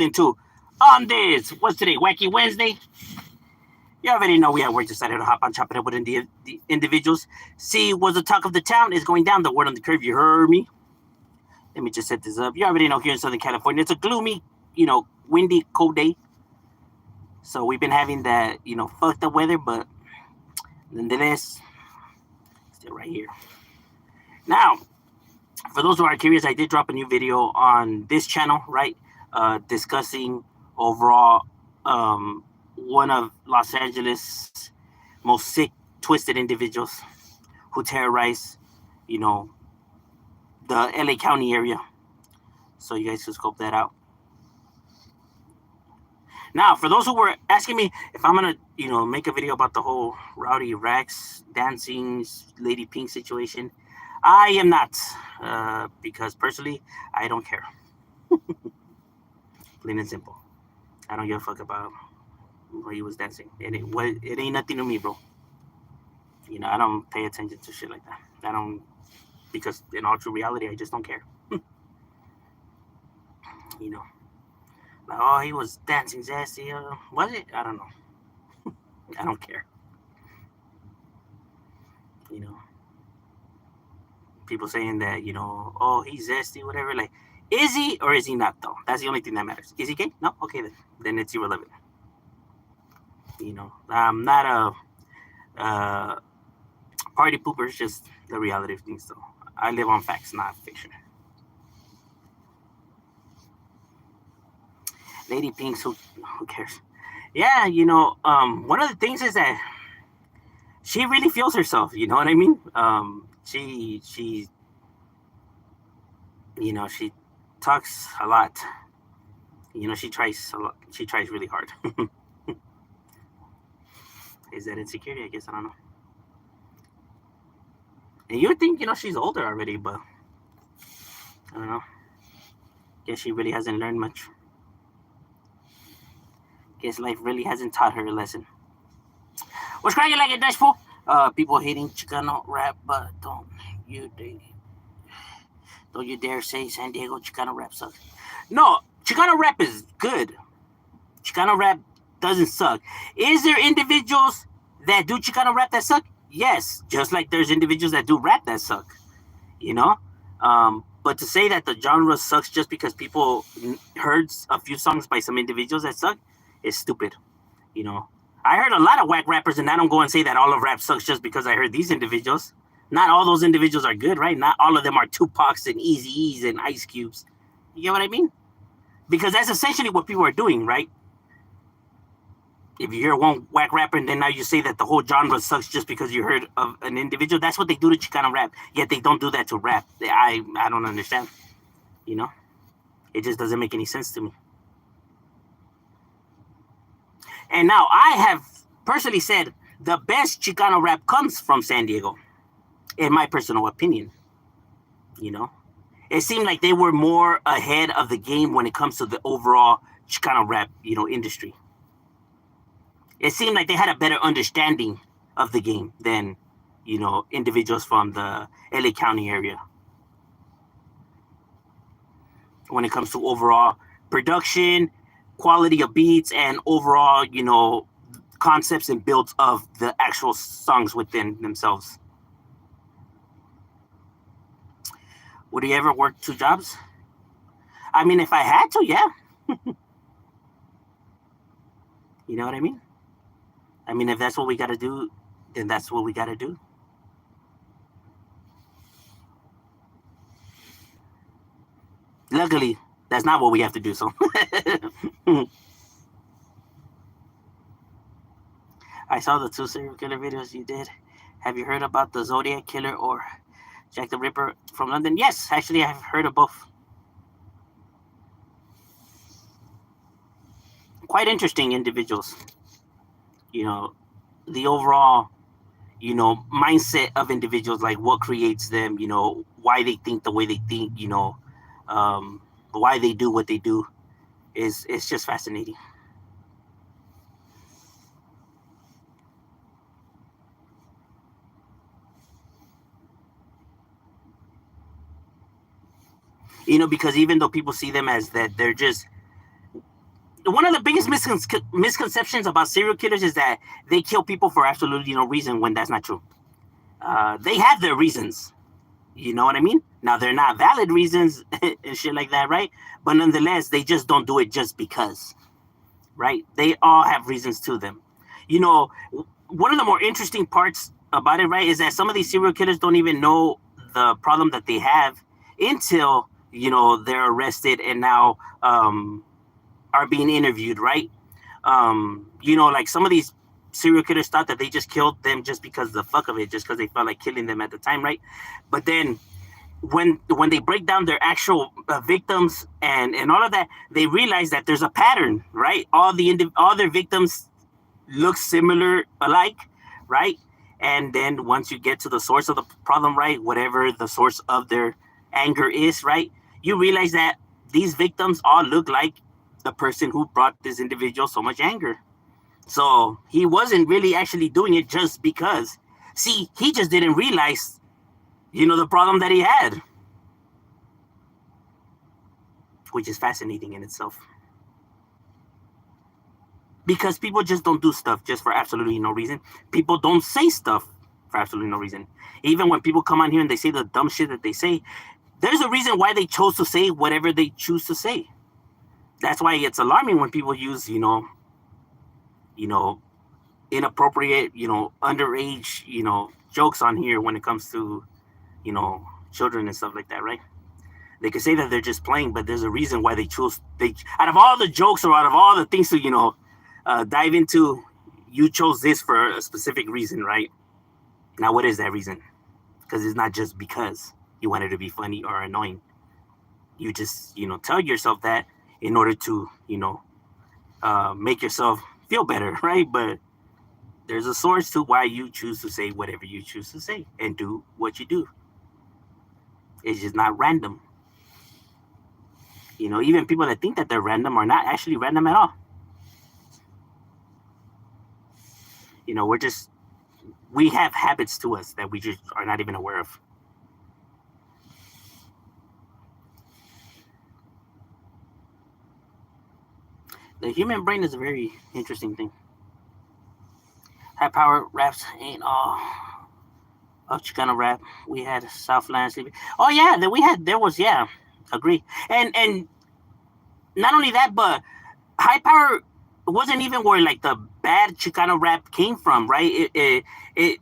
into on this. What's today? Wacky Wednesday. You already know we at work decided to hop on chopping up with the individuals. See what's the talk of the town is going down. The word on the curve. You heard me. Let me just set this up. You already know here in Southern California, it's a gloomy, windy, cold day. So we've been having that, fucked up weather, but nonetheless, still right here. Now, for those who are curious, I did drop a new video on this channel, right? Discussing overall one of Los Angeles' most sick, twisted individuals who terrorize, the LA County area. So you guys can scope that out. Now, for those who were asking me if I'm gonna, make a video about the whole Rowdy Rax dancing Lady Pink situation, I am not, because personally, I don't care. Plain and simple. I don't give a fuck about where he was dancing. It ain't nothing to me, bro. I don't pay attention to shit like that. I don't, because in all true reality, I just don't care. Like, oh, he was dancing zesty. Was it? I don't know. I don't care. People saying that, oh, he's zesty, whatever. Like, is he or is he not, though? That's the only thing that matters. Is he gay? No? Okay, then it's irrelevant. I'm not a party pooper. It's just the reality of things, though. I live on facts, not fiction. Lady Pinks, who cares? Yeah, one of the things is that she really feels herself. You know what I mean? She talks a lot. She tries a lot. She tries really hard. Is that insecurity? I guess I don't know. And you would think, she's older already, but I don't know. Guess she really hasn't learned much. Guess life really hasn't taught her a lesson. What's cracking like a dash fool? People hating Chicano rap, but don't you dare say San Diego Chicano rap sucks. No, Chicano rap is good. Chicano rap doesn't suck. Is there individuals that do Chicano rap that suck? Yes, just like there's individuals that do rap that suck. But to say that the genre sucks just because people heard a few songs by some individuals that suck is stupid. I heard a lot of whack rappers, and I don't go and say that all of rap sucks just because I heard these individuals. Not all those individuals are good, right? Not all of them are Tupacs and Eazy-E's and Ice Cubes. You get what I mean? Because that's essentially what people are doing, right? If you hear one whack rapper and then now you say that the whole genre sucks just because you heard of an individual, that's what they do to Chicano rap. Yet they don't do that to rap. I don't understand. It just doesn't make any sense to me. And now I have personally said the best Chicano rap comes from San Diego, in my personal opinion. It seemed like they were more ahead of the game when it comes to the overall Chicano rap, industry. It seemed like they had a better understanding of the game than, individuals from the LA County area. When it comes to overall production, quality of beats, and overall, concepts and builds of the actual songs within themselves. Would you ever work 2 jobs? I mean, if I had to, yeah. You know what I mean? I mean, if that's what we got to do, then that's what we got to do. Luckily, that's not what we have to do, so. I saw the 2 serial killer videos you did. Have you heard about the Zodiac Killer or Jack the Ripper from London? Yes, actually, I've heard of both. Quite interesting individuals. The overall, mindset of individuals, like what creates them, why they think the way they think, why they do what they do, it's just fascinating. Because even though people see them as that they're just one of the biggest misconceptions about serial killers is that they kill people for absolutely no reason when that's not true. They have their reasons. You know what I mean? Now they're not valid reasons and shit like that, right? But nonetheless, they just don't do it just because, right? They all have reasons to them. You know, one of the more interesting parts about it, right, is that some of these serial killers don't even know the problem that they have until they're arrested and now are being interviewed, right? Like some of these serial killers thought that they just killed them just because of the fuck of it, just because they felt like killing them at the time, right? But then when they break down their actual victims and all of that, they realize that there's a pattern, right? All their victims look similar alike, right? And then once you get to the source of the problem, right, whatever the source of their anger is, right, you realize that these victims all look like the person who brought this individual so much anger. So he wasn't really actually doing it just because. See, he just didn't realize, the problem that he had, which is fascinating in itself. Because people just don't do stuff just for absolutely no reason. People don't say stuff for absolutely no reason. Even when people come on here and they say the dumb shit that they say, there's a reason why they chose to say whatever they choose to say. That's why it's alarming when people use, inappropriate, underage, jokes on here when it comes to, children and stuff like that, right? They could say that they're just playing, but there's a reason why they out of all the jokes or out of all the things to, dive into, you chose this for a specific reason, right? Now, what is that reason? Because it's not just because you wanted to be funny or annoying. You just, tell yourself that in order to, make yourself feel better, right? But there's a source to why you choose to say whatever you choose to say and do what you do. It's just not random. Even people that think that they're random are not actually random at all. We have habits to us that we just are not even aware of. The human brain is a very interesting thing. High power raps ain't all Chicano rap. We had Southland Sleepy. Oh yeah, agree. And not only that, but high power wasn't even where like the bad Chicano rap came from, right? It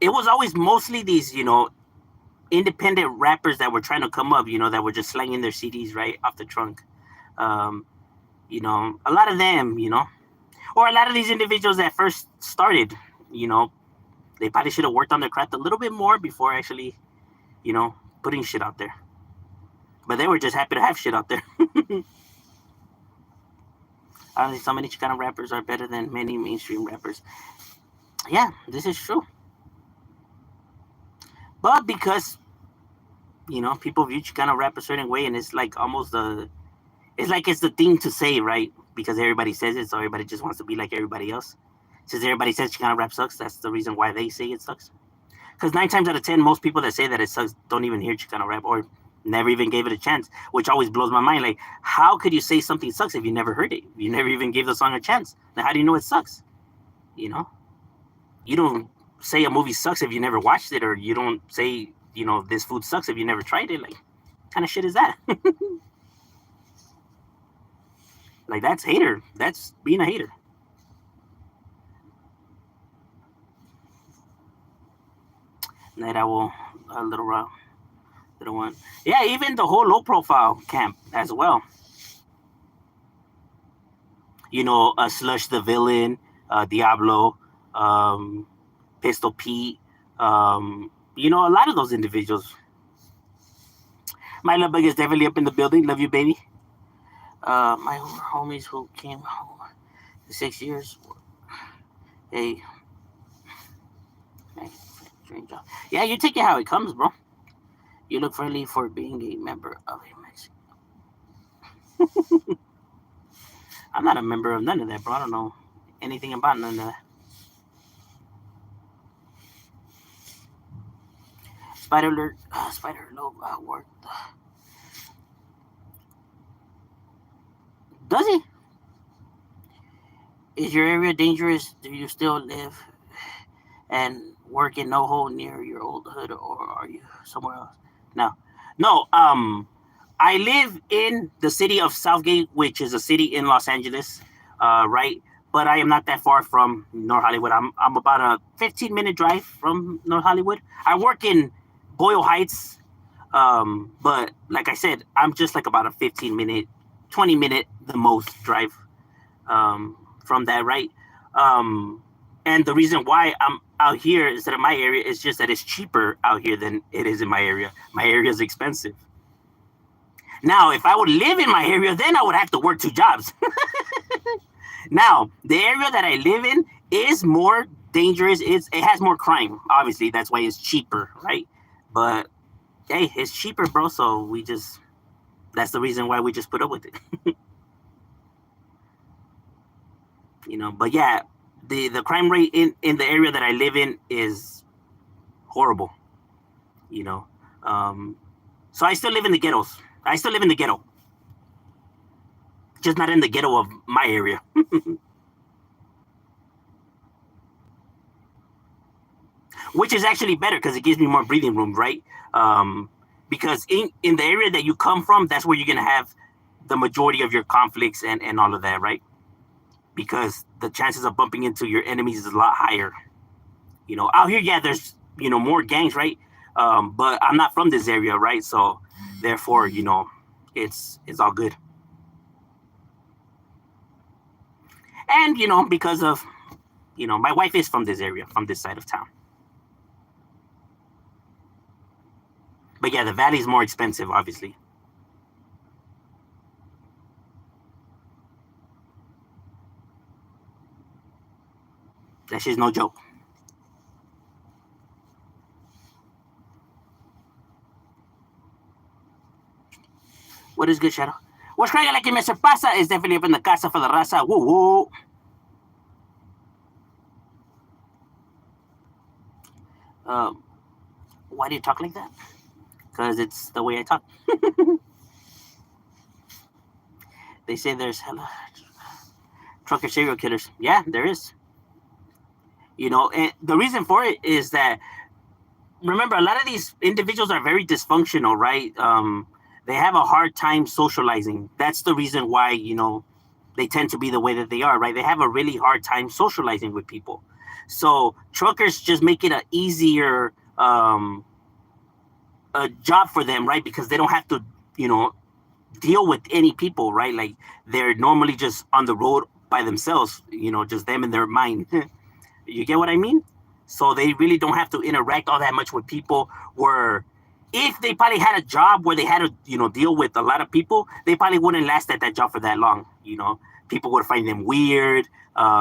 was always mostly these, independent rappers that were trying to come up, that were just slanging their CDs right off the trunk. A lot of them, or a lot of these individuals that first started, they probably should have worked on their craft a little bit more before actually, putting shit out there. But they were just happy to have shit out there. Honestly, so many Chicano rappers are better than many mainstream rappers. Yeah, this is true. But because, people view Chicano rap a certain way, and it's like almost it's the thing to say, right? Because everybody says it, so everybody just wants to be like everybody else. Since everybody says Chicano rap sucks, that's the reason why they say it sucks. Because 9 times out of 10, most people that say that it sucks don't even hear Chicano rap or never even gave it a chance, which always blows my mind. Like, how could you say something sucks if you never heard it? You never even gave the song a chance. Now, how do you know it sucks? You don't say a movie sucks if you never watched it, or you don't say, this food sucks if you never tried it. Like, what kind of shit is that? Like, that's hater. That's being a hater. Night Owl, a little one. Yeah, even the whole low profile camp as well. Slush the Villain, Diablo, Pistol Pete, a lot of those individuals. My love bug is definitely up in the building. Love you, baby. My homies who came home 6 years. Hey, yeah, you take it how it comes, bro. You look friendly for being a member of a Mexican. I'm not a member of none of that, bro. I don't know anything about none of that. Spider Alert, Spider Alert worked. Does he? Is your area dangerous? Do you still live and work in NoHo near your old hood, or are you somewhere else? No, no. I live in the city of Southgate, which is a city in Los Angeles, right? But I am not that far from North Hollywood. I'm about a 15-minute drive from North Hollywood. I work in Boyle Heights, but like I said, I'm just like about a 15-minute, 20-minute the most drive from that, right? And the reason why I'm out here instead of my area is just that it's cheaper out here than it is in my area. My area is expensive. Now, if I would live in my area, then I would have to work two jobs. Now, the area that I live in is more dangerous. It has more crime. Obviously, that's why it's cheaper, right? But hey, it's cheaper, bro. So that's the reason why we just put up with it. But yeah, the crime rate in the area that I live in is horrible. You know, so I still live in the ghettos. I still live in the ghetto, just not in the ghetto of my area. Which is actually better because it gives me more breathing room, right? Because in the area that you come from, that's where you're gonna have the majority of your conflicts and all of that, right? Because the chances of bumping into your enemies is a lot higher. Out here, yeah, there's more gangs, right? But I'm not from this area, right? So therefore, it's all good. And because of my wife is from this area, from this side of town. But yeah, the valley is more expensive, obviously. That shit's no joke. What is good, Shadow? What's crazy like Mr. Pasa is definitely up in the casa for the raza. Woo woo. Why do you talk like that? Because it's the way I talk. They say there's hella trucker serial killers. Yeah, there is. And the reason for it is that, remember, a lot of these individuals are very dysfunctional, right? They have a hard time socializing. That's the reason why, they tend to be the way that they are, right? They have a really hard time socializing with people. So truckers just make it an easier a job for them, right? Because they don't have to, deal with any people, right? Like they're normally just on the road by themselves, just them and their mind. You get what I mean? So they really don't have to interact all that much with people. Where if they probably had a job where they had to, deal with a lot of people, they probably wouldn't last at that job for that long. People would find them weird.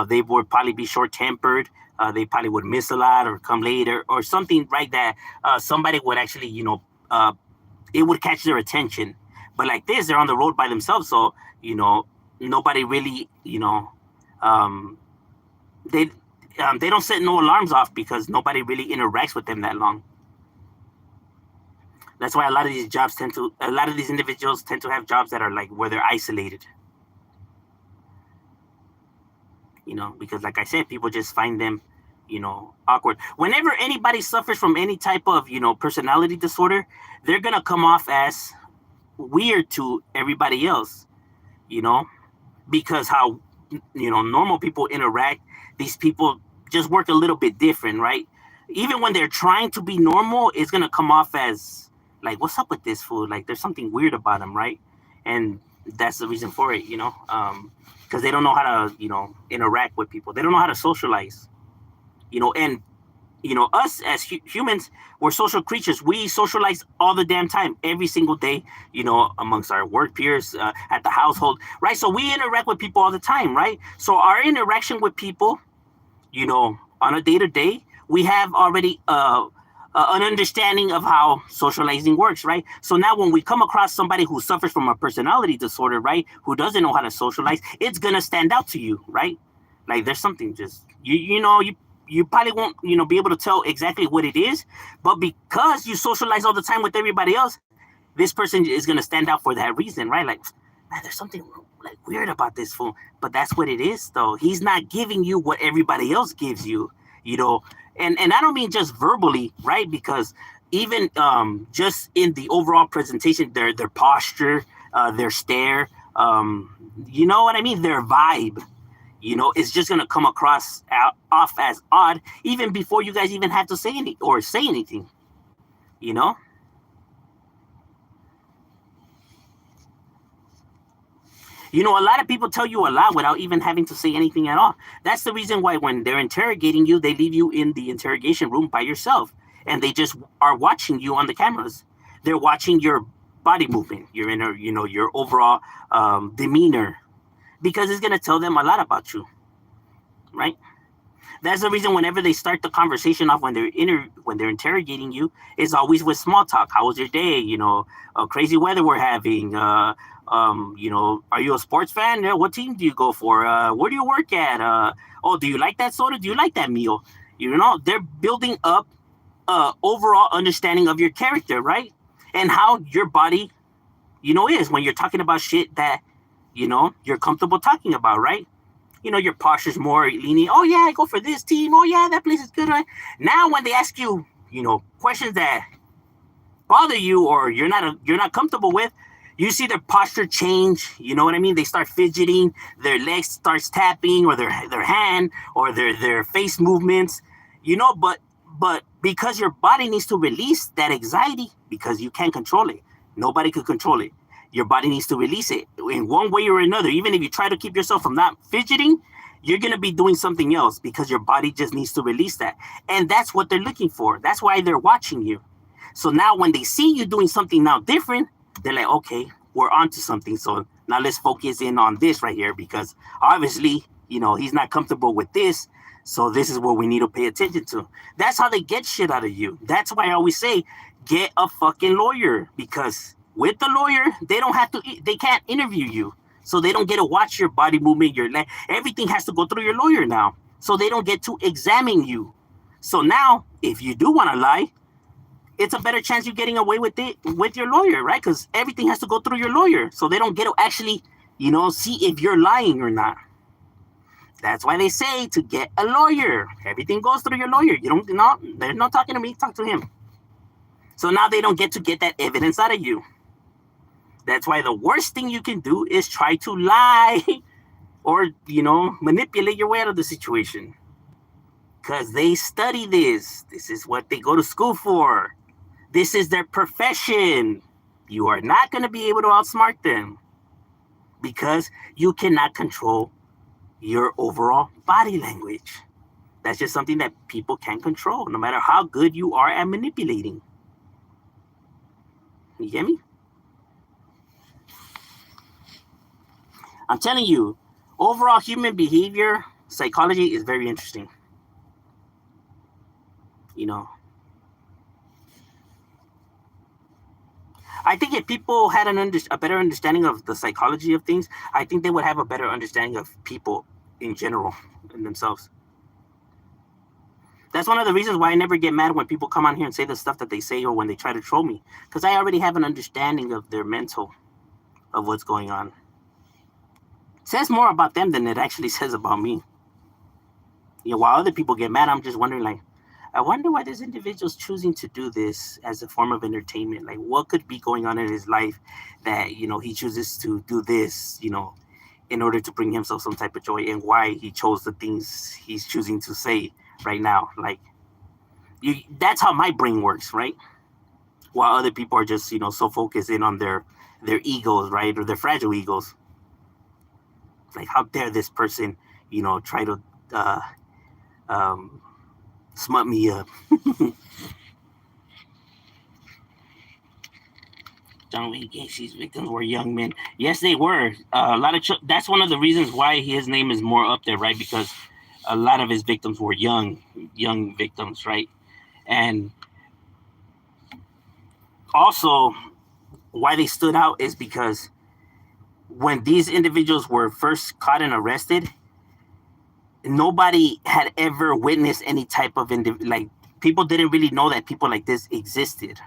They would probably be short-tempered. They probably would miss a lot or come later or something, right? That somebody would actually, it would catch their attention. But like this, they're on the road by themselves. So, nobody really, they don't set no alarms off because nobody really interacts with them that long. That's why a lot of these individuals tend to have jobs that are like where they're isolated. Because like I said, people just find them, awkward. Whenever anybody suffers from any type of, personality disorder, they're going to come off as weird to everybody else, because how, normal people interact, these people just work a little bit different, right? Even when they're trying to be normal, it's going to come off as like, what's up with this fool? Like there's something weird about him, right? And that's the reason for it, because they don't know how to, interact with people. They don't know how to socialize, and, us as humans, we're social creatures. We socialize all the damn time, every single day, amongst our work peers, at the household, right? So we interact with people all the time, right? So our interaction with people, on a day-to-day, we have already an understanding of how socializing works, right? So now when we come across somebody who suffers from a personality disorder, right, who doesn't know how to socialize, it's going to stand out to you, right? Like there's something just, you probably won't, be able to tell exactly what it is, but because you socialize all the time with everybody else, this person is going to stand out for that reason, right? Like, man, there's something like weird about this fool. But that's what it is, though. He's not giving you what everybody else gives you, you know. And I don't mean just verbally, right? Because even just in the overall presentation, their posture, their stare, you know what I mean, their vibe, is just gonna come across off as odd even before you guys even have to say anything, you know. A lot of people tell you a lot without even having to say anything at all. That's the reason why when they're interrogating you, they leave you in the interrogation room by yourself, and they just are watching you on the cameras. They're watching your body movement, your inner, your overall demeanor, because it's gonna tell them a lot about you, right? That's the reason whenever they start the conversation off when they're interrogating you, it's always with small talk. How was your day? Crazy weather we're having. Are you a sports fan? What team do you go for? Where do you work at? Oh, do you like that soda? Do you like that meal? They're building up overall understanding of your character, right? And how your body, is when you're talking about shit that, you're comfortable talking about, right? Your posture's more leaning. Oh yeah, I go for this team. Oh yeah, that place is good, right? Now when they ask you, questions that bother you or you're not comfortable with, you see their posture change. You know what I mean? They start fidgeting, their legs starts tapping, or their hand, or their face movements. But because your body needs to release that anxiety, because you can't control it. Nobody could control it. Your body needs to release it in one way or another. Even if you try to keep yourself from not fidgeting, you're going to be doing something else because your body just needs to release that. And that's what they're looking for. That's why they're watching you. So now when they see you doing something now different, they're like, okay, we're onto something. So now let's focus in on this right here, because obviously, he's not comfortable with this. So this is what we need to pay attention to. That's how they get shit out of you. That's why I always say, get a fucking lawyer, because with the lawyer, they can't interview you. So they don't get to watch your body movement, everything has to go through your lawyer now. So they don't get to examine you. So now, if you do want to lie, it's a better chance you're getting away with it with your lawyer, right? Because everything has to go through your lawyer. So they don't get to actually, see if you're lying or not. That's why they say to get a lawyer. Everything goes through your lawyer. They're not talking to me, talk to him. So now they don't get to get that evidence out of you. That's why the worst thing you can do is try to lie or, manipulate your way out of the situation. Because they study this. This is what they go to school for. This is their profession. You are not going to be able to outsmart them because you cannot control your overall body language. That's just something that people can't control, no matter how good you are at manipulating. You get me? I'm telling you, overall human behavior, psychology is very interesting. I think if people had a better understanding of the psychology of things, I think they would have a better understanding of people in general and themselves. That's one of the reasons why I never get mad when people come on here and say the stuff that they say, or when they try to troll me, because I already have an understanding of their mental, of what's going on. It says more about them than it actually says about me. While other people get mad, I'm just wondering, I wonder why this individual's choosing to do this as a form of entertainment. Like, what could be going on in his life that, he chooses to do this, in order to bring himself some type of joy, and why he chose the things he's choosing to say right now. That's how my brain works, right? While other people are just, so focused in on their egos, right? Or their fragile egos. Like, how dare this person, try to smut me up. John Wayne Gacy's victims were young men. Yes, they were. That's one of the reasons why his name is more up there, right? Because a lot of his victims were young victims, right? And also, why they stood out is because when these individuals were first caught and arrested, nobody had ever witnessed any type of people didn't really know that people like this existed.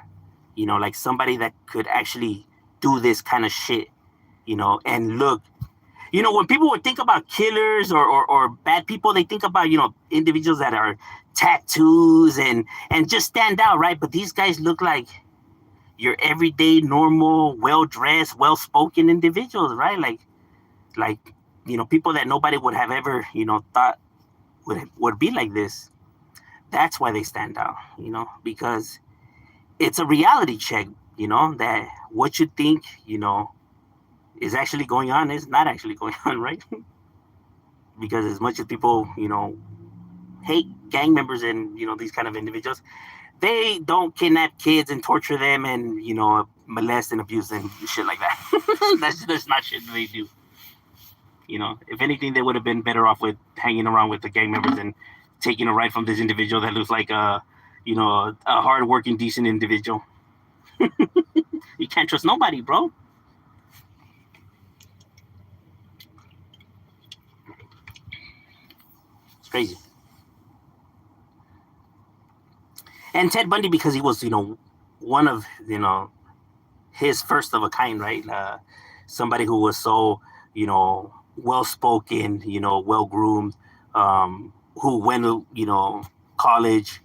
Like somebody that could actually do this kind of shit, and look, when people would think about killers or bad people, they think about, individuals that are tattoos and just stand out, right? But these guys look like your everyday, normal, well-dressed, well-spoken individuals, right? Like, people that nobody would have ever, thought would be like this. That's why they stand out, because it's a reality check, that what you think, is actually going on is not actually going on, right? Because as much as people, hate gang members and, these kind of individuals, they don't kidnap kids and torture them and, molest and abuse them, shit like that. That's not shit they do. If anything, they would have been better off with hanging around with the gang members and taking a ride from this individual that looks like a hardworking, decent individual. You can't trust nobody, bro. It's crazy. And Ted Bundy, because he was, one of, his first of a kind, right? Somebody who was so, well spoken, well groomed, who went to, college,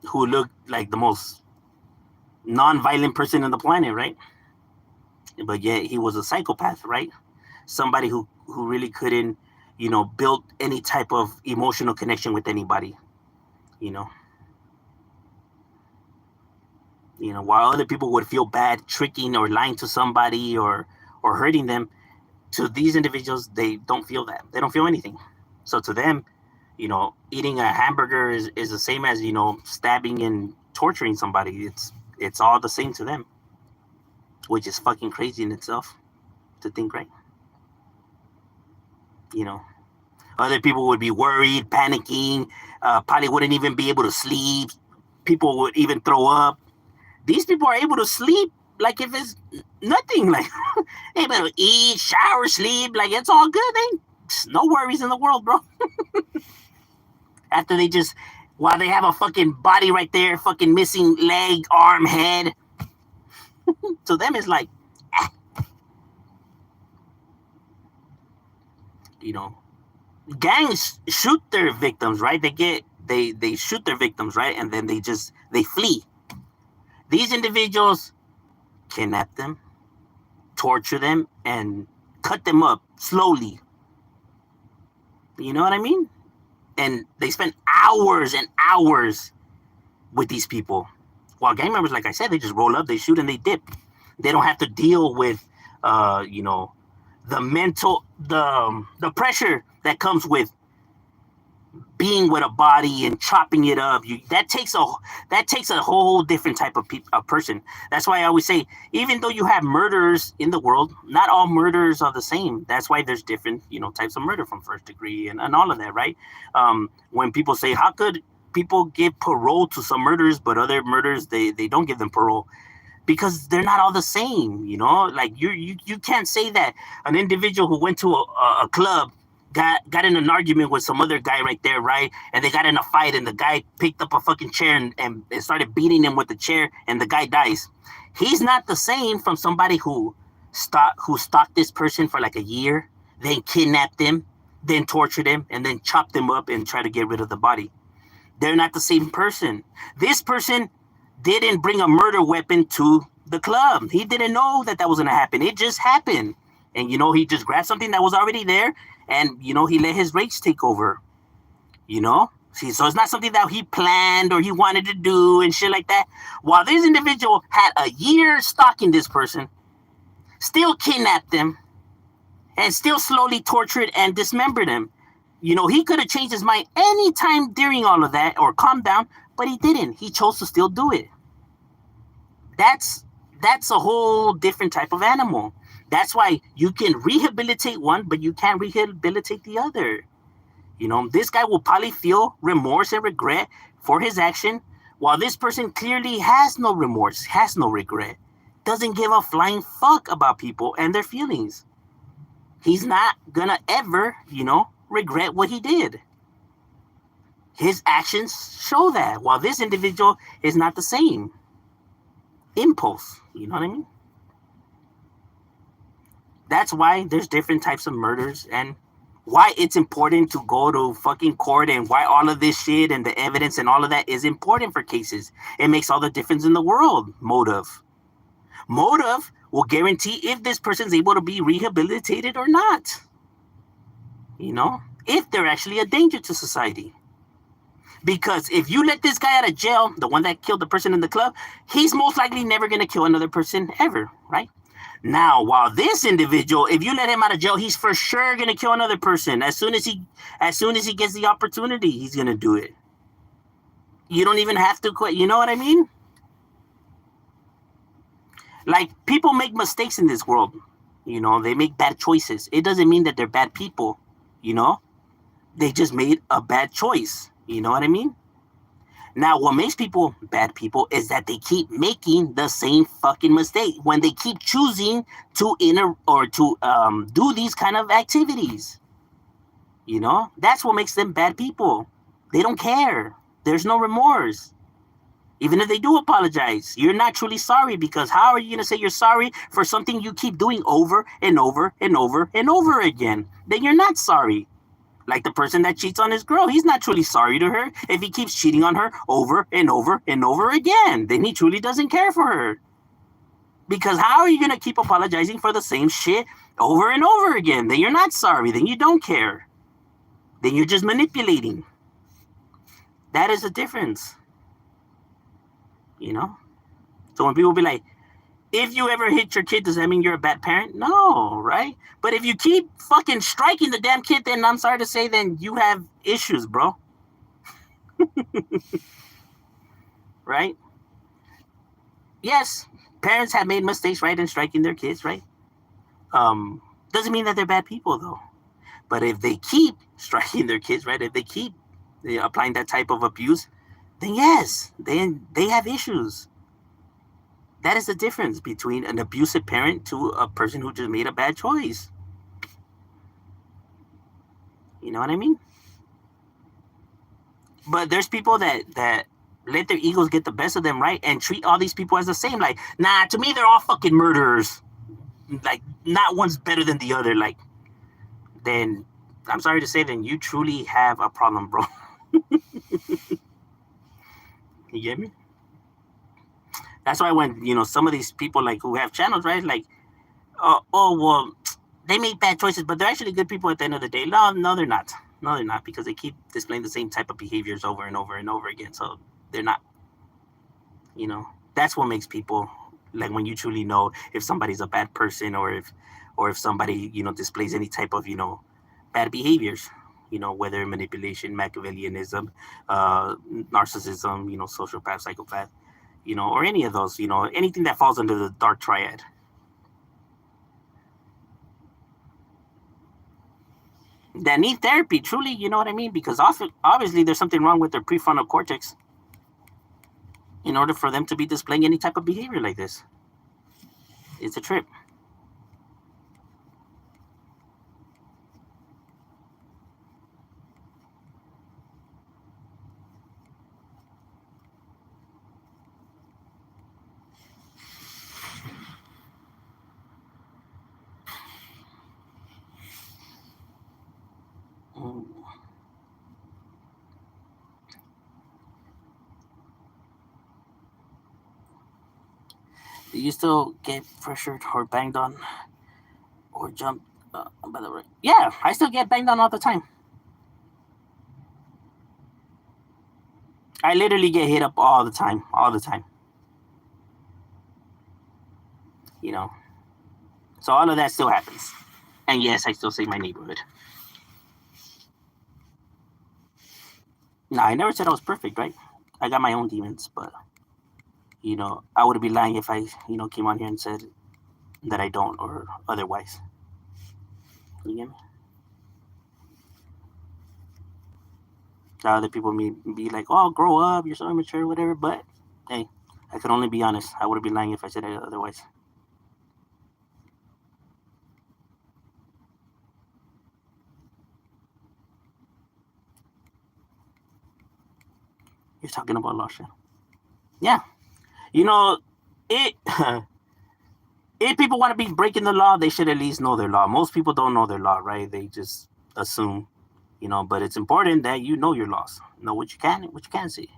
who looked like the most non-violent person on the planet, right? But yet he was a psychopath, right? Somebody who really couldn't, build any type of emotional connection with anybody, while other people would feel bad tricking or lying to somebody or hurting them, to these individuals, they don't feel that. They don't feel anything. So to them, eating a hamburger is the same as, stabbing and torturing somebody. It's all the same to them, which is fucking crazy in itself to think, right? Other people would be worried, panicking, probably wouldn't even be able to sleep. People would even throw up. These people are able to sleep like if it's nothing. Like, they able to eat, shower, sleep. Like, it's all good. No worries in the world, bro. After while they have a fucking body right there, fucking missing leg, arm, head. To them, it's like, gangs shoot their victims, right? They shoot their victims, right? And then they flee. These individuals kidnap them, torture them, and cut them up slowly. You know what I mean? And they spend hours and hours with these people. While gang members, like I said, they just roll up, they shoot, and they dip. They don't have to deal with, the mental, the pressure that comes with being with a body and chopping it up. That takes a whole different type of person. That's why I always say, even though you have murderers in the world, not all murderers are the same. That's why there's different, types of murder, from first degree and all of that, right? When people say, how could people give parole to some murders, but other murders, they don't give them parole? Because they're not all the same, like you can't say that an individual who went to a club got in an argument with some other guy right there, right? And they got in a fight, and the guy picked up a fucking chair and started beating him with the chair, and the guy dies. He's not the same from somebody who stalked this person for like a year, then kidnapped him, then tortured him, and then chopped him up and tried to get rid of the body. They're not the same person. This person didn't bring a murder weapon to the club. He didn't know that was going to happen. It just happened. And, he just grabbed something that was already there, and, he let his rage take over, See, so it's not something that he planned or he wanted to do and shit like that. While this individual had a year stalking this person, still kidnapped him, and still slowly tortured and dismembered him. He could have changed his mind anytime during all of that or calmed down, but he didn't. He chose to still do it. That's a whole different type of animal. That's why you can rehabilitate one, but you can't rehabilitate the other. This guy will probably feel remorse and regret for his action, while this person clearly has no remorse, has no regret, doesn't give a flying fuck about people and their feelings. He's not gonna ever, regret what he did. His actions show that, while this individual is not the same. Impulse, you know what I mean? That's why there's different types of murders, and why it's important to go to fucking court, and why all of this shit and the evidence and all of that is important for cases. It makes all the difference in the world. Motive will guarantee if this person's able to be rehabilitated or not. You know, if they're actually a danger to society. Because if you let this guy out of jail, the one that killed the person in the club, he's most likely never going to kill another person ever, right? Now, while this individual, if you let him out of jail, he's for sure going to kill another person. As soon as he gets the opportunity, he's going to do it. You don't even have to quit. You know what I mean? Like, people make mistakes in this world. You know, they make bad choices. It doesn't mean that they're bad people, you know? They just made a bad choice. You know what I mean? Now, what makes people bad people is that they keep making the same fucking mistake when they keep choosing to do these kind of activities. You know, that's what makes them bad people. They don't care. There's no remorse. Even if they do apologize, you're not truly sorry, because how are you going to say you're sorry for something you keep doing over and over and over and over again? Then you're not sorry. Like the person that cheats on his girl, he's not truly sorry to her if he keeps cheating on her over and over and over again. Then he truly doesn't care for her. Because how are you going to keep apologizing for the same shit over and over again? Then you're not sorry. Then you don't care. Then you're just manipulating. That is the difference. You know? So when people be like, if you ever hit your kid, does that mean you're a bad parent? No, right? But if you keep fucking striking the damn kid, then I'm sorry to say, then you have issues, bro. Right? Yes, parents have made mistakes, right, in striking their kids, right? Doesn't mean that they're bad people, though. But if they keep striking their kids, right, if they keep applying that type of abuse, then yes, then they have issues. That is the difference between an abusive parent to a person who just made a bad choice. You know what I mean? But there's people that let their egos get the best of them, right? And treat all these people as the same. Like, nah, to me, they're all fucking murderers. Like, not one's better than the other. Like, then, I'm sorry to say, then you truly have a problem, bro. You get me? That's why when, you know, some of these people, like, who have channels, right? Like, well, they make bad choices, but they're actually good people at the end of the day. No, they're not. No, they're not, because they keep displaying the same type of behaviors over and over and over again. So they're not. You know, that's what makes people, like, when you truly know if somebody's a bad person, or if somebody, you know, displays any type of, you know, bad behaviors. You know, whether manipulation, Machiavellianism, narcissism, you know, sociopath, psychopath, you know, or any of those, you know, anything that falls under the dark triad. That need therapy, truly, you know what I mean? Because obviously there's something wrong with their prefrontal cortex in order for them to be displaying any type of behavior like this. It's a trip. Mm. Do you still get pressured or banged on or jumped by the way? Yeah, I still get banged on all the time. I literally get hit up all the time, all the time. You know, so all of that still happens. And yes, I still say my neighborhood. No, I never said I was perfect, right? I got my own demons, but you know, I would be lying if I, you know, came on here and said that I don't, or otherwise. You get me? So other people may be like, "Oh, grow up, you're so immature, whatever." But hey, I could only be honest. I would be lying if I said it otherwise. You're talking about Lasha. Yeah, you know, it if people want to be breaking the law, they should at least know their law. Most people don't know their law, right? They just assume, but it's important that you know your laws. Know what you can say,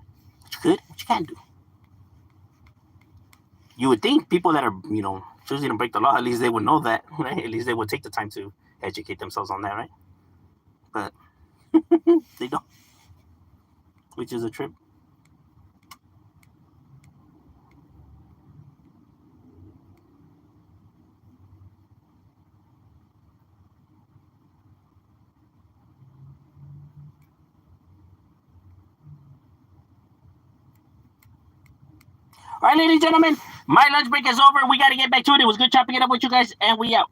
what you could, what you can't do. You would think people that are, choosing to break the law, at least they would know that, right? At least they would take the time to educate themselves on that, right? But they don't, which is a trip. All right, ladies and gentlemen, my lunch break is over. We got to get back to it. It was good chopping it up with you guys, and we out.